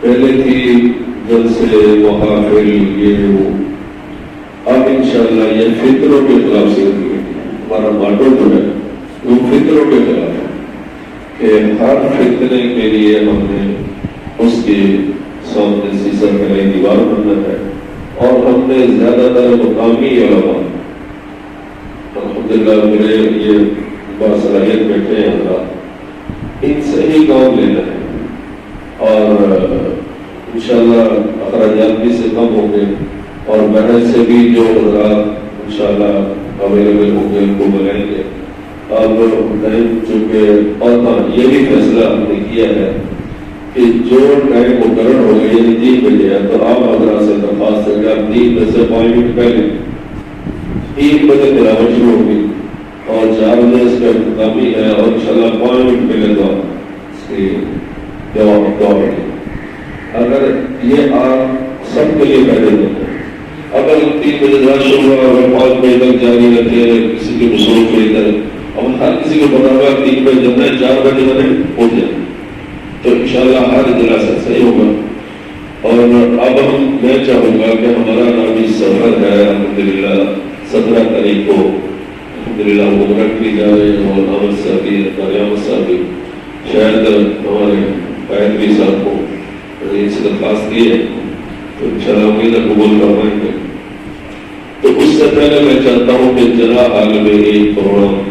پہلے تھی جلسے محافل یہ وہ، اب انشاءاللہ یہ فطروں کے خلاف سے ہمارا ماٹو جو ہے وہ فطروں کے خلاف ہے کہ ہر فطرے کے لیے ہم نے اس کے سامنے سیسا پہلے دیوار بننا ہے، اور ہم نے زیادہ تر مقامی علماء الحمدللہ میرے یہ باصلاحیت بیٹھے ہیں حضرات، ان سے ہی کام لینا ہے، اور انشاءاللہ اخراجات بھی سے کم ہوں گے، اور بہر سے بھی جو حضرات انشاءاللہ اویلیبل ہوں گے ان کو بلائیں گے۔ اب ٹائم چونکہ اور ہاں یہ بھی فیصلہ ہم نے کیا ہے کہ جو ٹائم مقرر ہو گیا یعنی 3 بجے ہے، تو آپ حضرات سے درخواست ہے کہ آپ 3 بجے سے 5 منٹ پہلے 3 بجے تلاوت شروع ہوگی اور 4 بجے اس کا اختتامی ہے، اور انشاءاللہ 5 منٹ پہلے تو اس کی دعا ہوگی۔ اگر یہ آپ سب کے لیے فائدے مند ہے، اگر 3 بجے رش ہوگا اور 5 بجے تک جاری رکھے کسی کے مصروف ہوئی طرح، اب ہر کسی کو پتا ہوگا 3 بجے جانا ہے، 4 بجے جانا ہو جائے تو انشاءاللہ ہر اجلاس صحیح ہوگا۔ اور اب میں چاہوں گا کہ ہمارا نامی سفر ہے الحمدللہ 17 تاریخ کو الحمدللہ مبارک کی جائے، اور احمد صاحبی قیام صاحبی شاید ہمارے قائدی صاحب کو اس سے درخواست کی ہے تو انشاءاللہ امید قبول کروائیں گے۔ تو اس سے پہلے میں چاہتا ہوں کہ جنا حال میں ایک پروگرام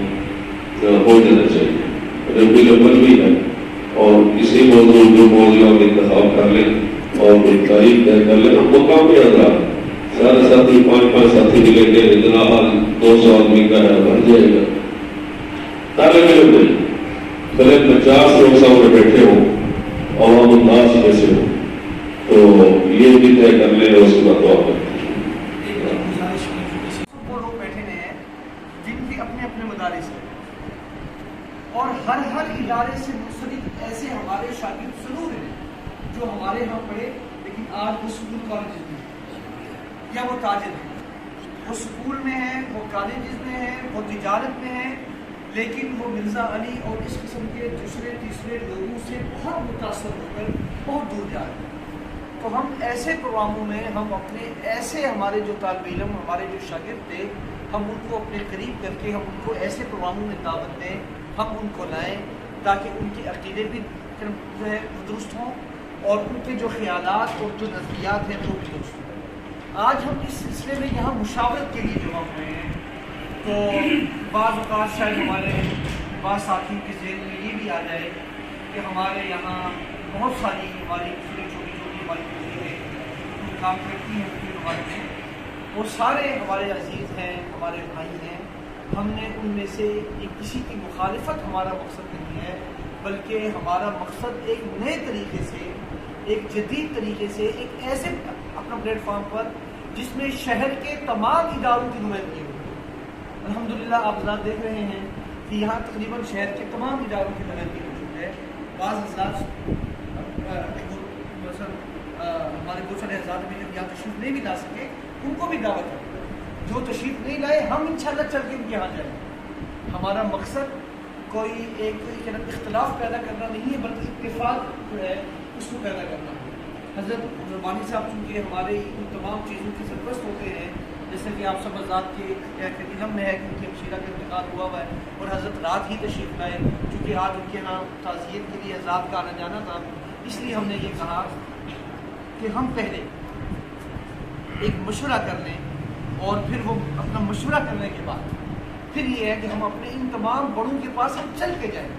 ہو جانا چاہیے، ربی الاول بھی ہے، اور کسی موضوع جو موضوع ہم انتخاب کر لیں اور کوئی تاریخ طے کر لیں، ہم مقامی حضرات سارے ساتھی 5 ساتھی ملیں گے، اتنا حال 200 آدمی کا ہے بڑھ جائے گا، طالب علم نہیں بھلے 50 لوگ سامنے بیٹھے ہوں عوام الناس میں سے ہو، تو یہ بھی طے کر لیں اور اس کے بعد دعا کریں۔ وہ لوگ بیٹھے ہوئے ہیں جن کے اپنے اپنے مدارس ہیں، اور ہر ادارے سے منسلک ایسے ہمارے شاگرد ضرور ہیں جو ہمارے یہاں پڑھے لیکن آج وہ سکول کالجز میں ہیں یا وہ تاجر ہیں، وہ سکول میں ہیں، وہ کالجز میں ہیں، وہ تجارت میں ہیں، لیکن وہ مرزا علی اور اس قسم کے دوسرے تیسرے لوگوں سے بہت متاثر ہو کر بہت دور جا رہے ہیں۔ تو ہم ایسے پروگراموں میں ہم اپنے ایسے ہمارے جو طالب علم ہمارے جو شاگرد تھے ہم ان کو اپنے قریب کر کے ہم ان کو ایسے پروگراموں میں دعوت دیں، ہم ان کو لائیں تاکہ ان کے عقیدے بھی جو ہے درست ہوں اور ان کے جو خیالات اور جو نظریات ہیں وہ بھی درست ہوں۔ آج ہم اس سلسلے میں یہاں مشاورت کے لیے جمع ہوئے ہیں، تو بعض اوقات شاید ہمارے بعض ساتھیوں کے ذہن میں یہ بھی آ جائے کہ ہمارے یہاں بہت ساری ہماری چھوٹی ہماری تنظیمیں کام کرتی ہیں اپنے ہمارے میں، وہ سارے ہمارے عزیز ہیں، ہمارے بھائی ہیں، ہم نے ان میں سے کسی کی مخالفت ہمارا مقصد نہیں ہے، بلکہ ہمارا مقصد ایک نئے طریقے سے ایک جدید طریقے سے ایک ایسے اپنا پلیٹ فارم پر جس میں شہر کے تمام اداروں کی نمائندگی ہوگی۔ الحمدللہ آپ حضرات دیکھ رہے ہیں کہ یہاں تقریباً شہر کے تمام اداروں کی نمائندگی موجود ہے۔ بعض حضرات ہمارے بہت سارے حضرات بھی جب یہاں تشریف نہیں بھی لا سکے ان کو بھی دعوت ہے، جو تشریف نہیں لائے ہم انشاءاللہ چل کے ان کے یہاں جائیں۔ ہمارا مقصد کوئی ایک اختلاف پیدا کرنا نہیں ہے بلکہ اتفاق جو ہے اس کو پیدا کرنا ہے۔ حضرت ربانی صاحب چونکہ ہمارے ان تمام چیزوں کے سرپرست ہوتے ہیں، جیسے کہ آپ سب حضرات کے علم میں ہے کہ ان کے ہمشیرہ کا انتقال ہوا ہے، اور حضرت رات ہی تشریف لائے چونکہ آج ان کے یہاں تعزیت کے لیے حضرات کا آنا جانا تھا، اس لیے ہم نے یہ کہا کہ ہم پہلے ایک مشورہ کر لیں اور پھر وہ اپنا مشورہ کرنے کے بعد پھر یہ ہے کہ ہم اپنے ان تمام بڑوں کے پاس ہم چل کے جائیں۔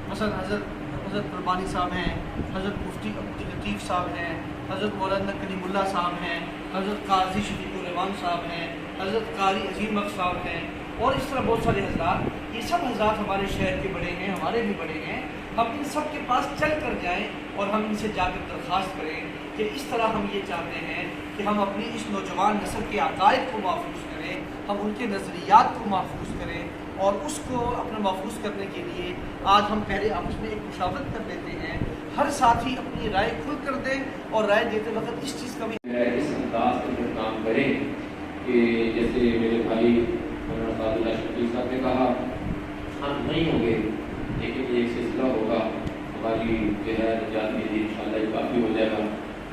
مثلا حضرت ربانی صاحب ہیں، حضرت مفتی عبداللطیف صاحب ہیں، حضرت مولانا کلیم اللہ صاحب ہیں، حضرت قاضی شفیق الرحمان صاحب ہیں، حضرت قاری عظیم بخش صاحب ہیں، اور اس طرح بہت سارے حضرات، یہ سب حضرات ہمارے شہر کے بڑے ہیں، ہمارے بھی بڑے ہیں۔ ہم ان سب کے پاس چل کر جائیں اور ہم ان سے جا کر درخواست کریں کہ اس طرح ہم یہ چاہتے ہیں کہ ہم اپنی اس نوجوان نسل کے عقائد کو محفوظ کریں، ہم ان کے نظریات کو محفوظ کریں، اور اس کو اپنا محفوظ کرنے کے لیے آج ہم پہلے آپس میں ایک مشاورت کر لیتے ہیں، ہر ساتھی اپنی رائے کھل کر دیں اور رائے دیتے وقت اس چیز کا بھی اس انداز پر کام کریں کہ جیسے میرے بھائی مولانا فاضل اللہ شفیق صاحب نے کہا ہم نہیں ہوں گے لیکن یہ ایک سلسلہ ہوگا، ہماری جو ہے نجات کے لیے انشاءاللہ کافی ہو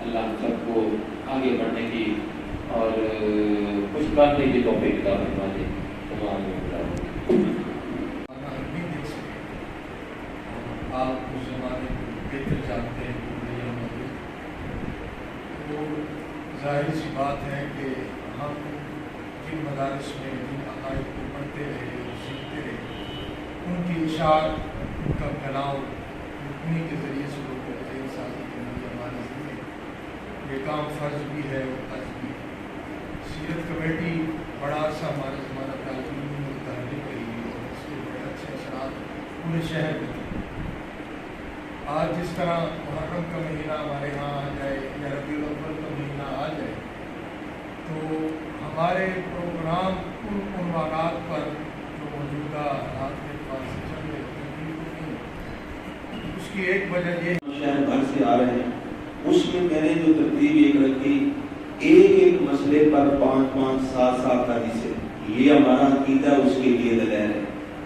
اللہ ہم سب کو آگے بڑھنے کی اور کچھ کرنے کی توفیق عطا فرمائے. آپ اس زمانے کو بہتر جانتے ہیں تو ظاہر سی بات ہے کہ ہم جن مدارس میں جن عقائد کو پڑھتے رہے اور سیکھتے رہے ان کی اشاعت ان کا پھیلاؤ انہیں کے ذریعے سے لوگوں کو ذہن سازی کرنے کی ہمارے ذمہ یہ کام فرض بھی ہے اور فرض بھی ہے. سیرت کمیٹی بڑا عرصہ ہمارا زمانہ تعلیم میں متحرک رہی ہے اور اس کے بڑے اچھے اثرات پورے شہر میں تھے. آج جس طرح محرم کا مہینہ ہمارے ہاں آ جائے یا ربیع الاول کا مہینہ آ جائے تو ہمارے پروگرام ان عنوانات پر جو موجودہ حالات کے پاس چل رہے ہیں اس کی ایک وجہ یہ شہر بھر سے آ رہے ہیں. اس میں میں نے جو ترتیب ایک رکھی ایک مسئلے پر 5-5 7 حدیثیں یہ ہمارا عقیدہ اس کے لیے دلائل ہے.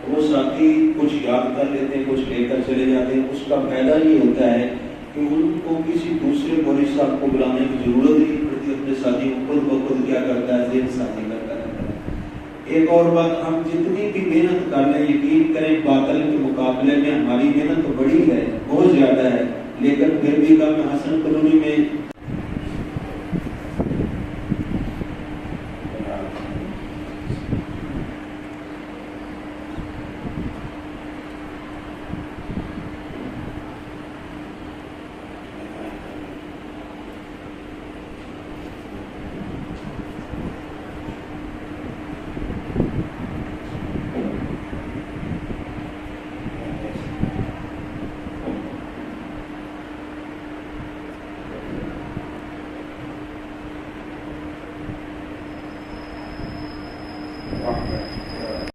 وہ ساتھی کچھ یاد کر لیتے ہیں کچھ لے کر چلے جاتے ہیں. اس کا فائدہ یہ ہوتا ہے کہ ان کو کسی دوسرے مولوی صاحب کو بلانے کی ضرورت نہیں پڑتی. اپنے ساتھی خود بخود کیا کرتا ہے ذہن سازی کرتا رہتا ہے. ایک اور بات ہم جتنی بھی محنت کر لیں یقین کریں باطل کے مقابلے میں ہماری محنت تو بڑی ہے بہت زیادہ ہے لیکن پھر بھی کم حسن کالونی میں واقع ہے.